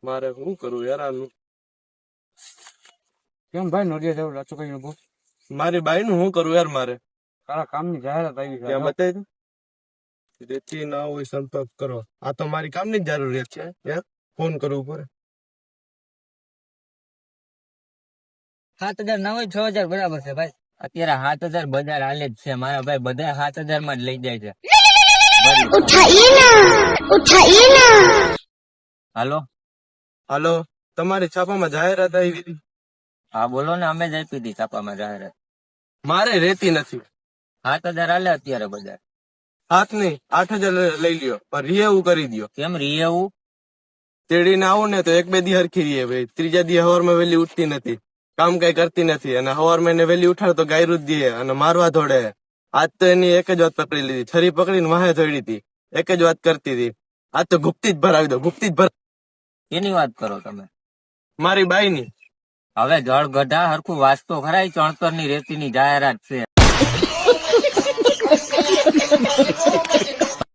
મારે શું કરવું યાર આનું? કેમ ભાઈ નોડિયા જવું લાચો કઈ ઉભો? મારી બાઈ નું શું કરવું યાર મારે? તારા કામની જાહેરાત આવી છે. ત્યાં બતાવી દઉં. રેતી ના હોય સંપર્ક કરો. આ તો મારી કામની જ જરૂરિયાત છે યાર. ફોન કરવું પડે. 7,000 ના હોય 6,000 બરાબર છે ભાઈ. અત્યારે 7,000 બજાર હાલે જ છે મારા ભાઈ, બધા 7,000 માં જ લઈ જાય છે. હાલો હાલો, તમારી છાપામાં જાહેરાત આવી હતી. હા બોલો ને, અમે જ આપી હતી છાપામાં જાહેરાત. મારે રેતી નથી. 7,000 હાલે અત્યારે બજાર. 7 નહીં 8,000 લઈ લ્યો, પણ રિહેવું કરી દો. કેમ રીએવું? તેડીને આવું ને તો 1-2 દી હરખી રહીએ ભાઈ. ત્રીજા દી હવારમાં વહેલી ઉઠતી નથી, કામ કઈ કરતી નથી, અને હવારમાં એને વહેલી ઉઠાડે તો ગાયરું જ દે અને મારવા દોડે. આજ તો એની એક જ વાત પકડી લીધી, છરી પકડીને વાહે દોડી હતી. એક જ વાત કરતી હતી, આજ તો ગુપ્તી જ ભરાવી દો, ગુપ્તી જ ભર. એની વાત કરો તમે? મારી બાઈ ની. હવે જળ ગઢા હરખું વાંચતો ખરાય, 74 ની રેતી ની જાહેરાત છે.